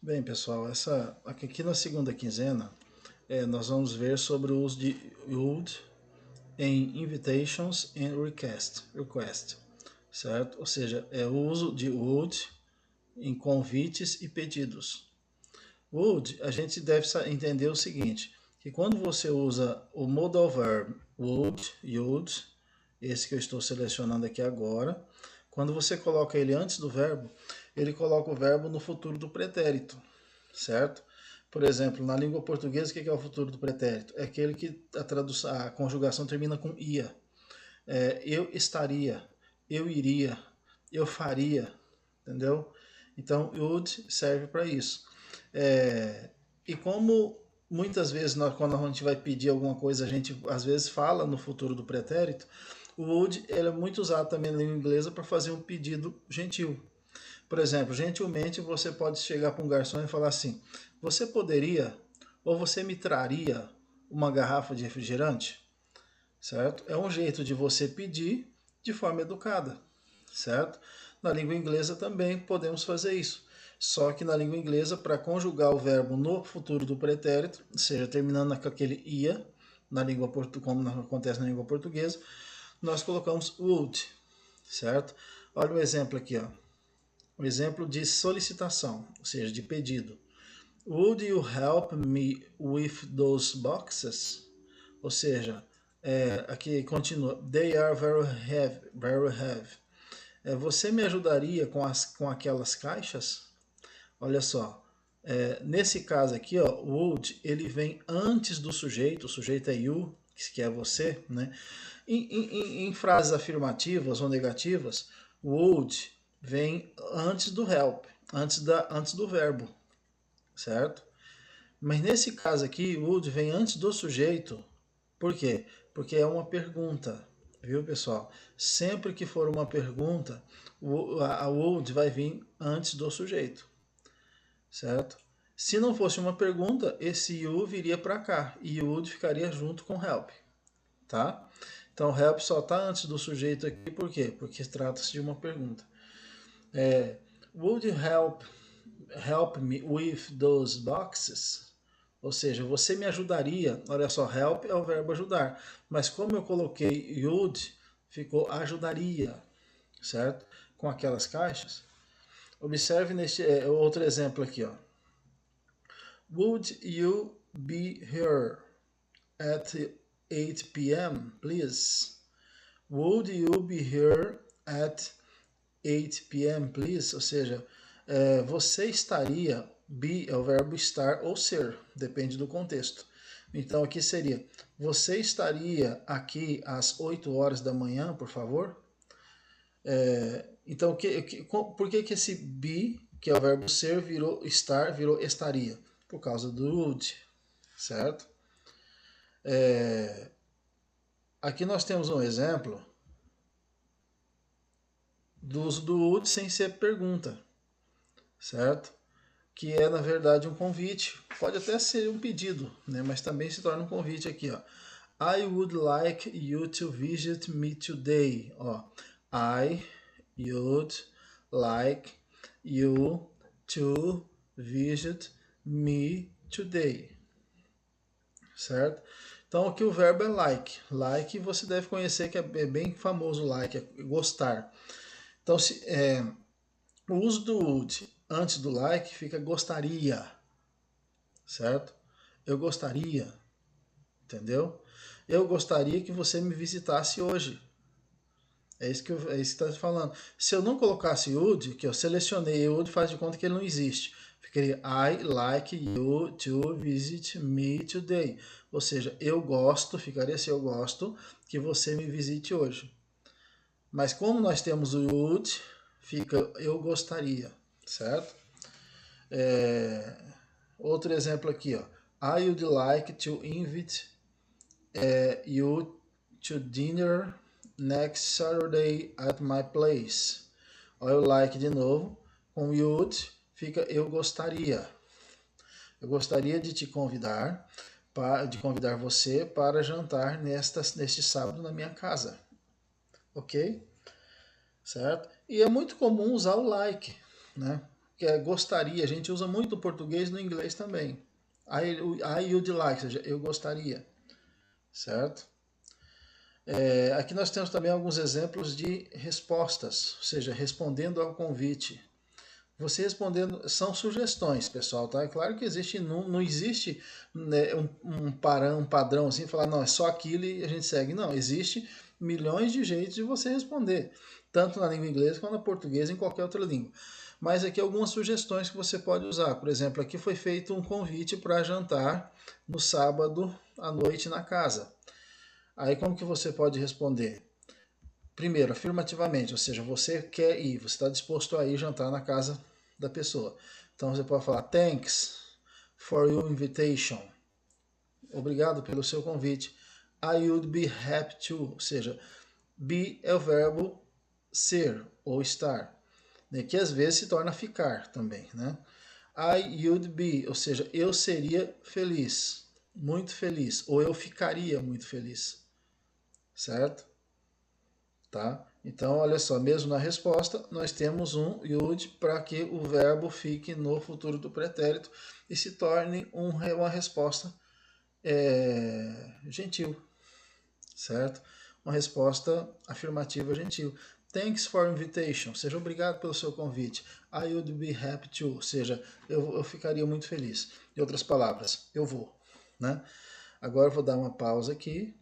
Bem, pessoal, aqui na segunda quinzena nós vamos ver sobre o uso de would em invitations and request, certo? Ou seja, é o uso de would em convites e pedidos. Would, a gente deve entender o seguinte, que quando você usa o modal verb would, you'd, esse que eu estou selecionando aqui agora, quando você coloca ele antes do verbo, ele coloca o verbo no futuro do pretérito, certo? Por exemplo, na língua portuguesa, o que é o futuro do pretérito? É aquele que a conjugação termina com ia. Eu estaria, eu iria, eu faria, entendeu? Então, would serve para isso. E como muitas vezes, quando a gente vai pedir alguma coisa, a gente às vezes fala no futuro do pretérito, o would ele é muito usado também na língua inglesa para fazer um pedido gentil. Por exemplo, gentilmente você pode chegar para um garçom e falar assim: você poderia ou você me traria uma garrafa de refrigerante? Certo? É um jeito de você pedir de forma educada, certo? Na língua inglesa também podemos fazer isso. Só que na língua inglesa, para conjugar o verbo no futuro do pretérito, ou seja, terminando com aquele ia, como acontece na língua portuguesa, nós colocamos would, certo? Olha o exemplo aqui, ó. Um exemplo de solicitação, ou seja, de pedido. Would you help me with those boxes? Ou seja, aqui continua. They are very heavy. Very heavy. Você me ajudaria com aquelas caixas? Olha só. Nesse caso aqui, ó, would, ele vem antes do sujeito. O sujeito é you, que é você, né? Em frases afirmativas ou negativas, would vem antes do help, antes do verbo, certo? Mas nesse caso aqui, would vem antes do sujeito. Por quê? Porque é uma pergunta, viu, pessoal? Sempre que for uma pergunta, a would vai vir antes do sujeito, certo? Se não fosse uma pergunta, esse you viria para cá e would ficaria junto com help, tá? Então, help só está antes do sujeito aqui, por quê? Porque trata-se de uma pergunta. Would you help me with those boxes? Ou seja, você me ajudaria. Olha só, help é o verbo ajudar. Mas como eu coloquei would, ficou ajudaria, certo? Com aquelas caixas. Observe neste outro exemplo aqui, ó. Would you be here at 8 p.m., please? Would you be here at 8 p.m., please? Ou seja, você estaria, be é o verbo estar ou ser, depende do contexto. Então aqui seria, você estaria aqui às 8 horas da manhã, por favor? Então, por que esse be, que é o verbo ser, virou estar, virou estaria? Por causa do would, certo? Aqui nós temos um exemplo do uso do would sem ser pergunta, certo? Que é na verdade um convite, pode até ser um pedido, né? Mas também se torna um convite aqui, ó. I would like you to visit me today. Ó, I would like you to visit me today, certo? Então aqui o verbo é like. Like você deve conhecer que é bem famoso like, é gostar. Então o uso do would antes do like fica gostaria, certo? Eu gostaria, entendeu? Eu gostaria que você me visitasse hoje. É isso que está falando. Se eu não colocasse would, que eu selecionei would, faz de conta que ele não existe. Ficaria I like you to visit me today. Ou seja, eu gosto, ficaria assim, eu gosto que você me visite hoje. Mas como nós temos o would, fica eu gostaria, certo? Outro exemplo aqui, ó. I would like to invite you to dinner next Saturday at my place. Olha o like de novo. Com would fica eu gostaria. Eu gostaria de te convidar, de convidar você para jantar neste sábado na minha casa. Ok? Certo? E é muito comum usar o like, né? que é gostaria, a gente usa muito o português no inglês também. I would like, ou seja, eu gostaria, certo? Aqui nós temos também alguns exemplos de respostas, ou seja, respondendo ao convite. Você respondendo, são sugestões, pessoal, tá? É claro que existe, não existe, né, um padrão assim, falar, não, é só aquilo e a gente segue. Não, existe milhões de jeitos de você responder, tanto na língua inglesa quanto na portuguesa, em qualquer outra língua. Mas aqui algumas sugestões que você pode usar. Por exemplo, aqui foi feito um convite para jantar no sábado à noite na casa. Aí como que você pode responder? Primeiro, afirmativamente, ou seja, você quer ir, você está disposto a ir jantar na casa da pessoa. Então você pode falar thanks for your invitation. Obrigado pelo seu convite. I would be happy to, ou seja, be é o verbo ser ou estar, né, que às vezes se torna ficar também, né? I would be, ou seja, eu seria feliz, muito feliz, ou eu ficaria muito feliz, certo? Tá? Então, olha só, mesmo na resposta, nós temos um would para que o verbo fique no futuro do pretérito e se torne uma resposta gentil, certo? Uma resposta afirmativa gentil. Thanks for invitation, seja obrigado pelo seu convite. I would be happy to, ou seja, eu ficaria muito feliz. Em outras palavras, eu vou, né? Agora eu vou dar uma pausa aqui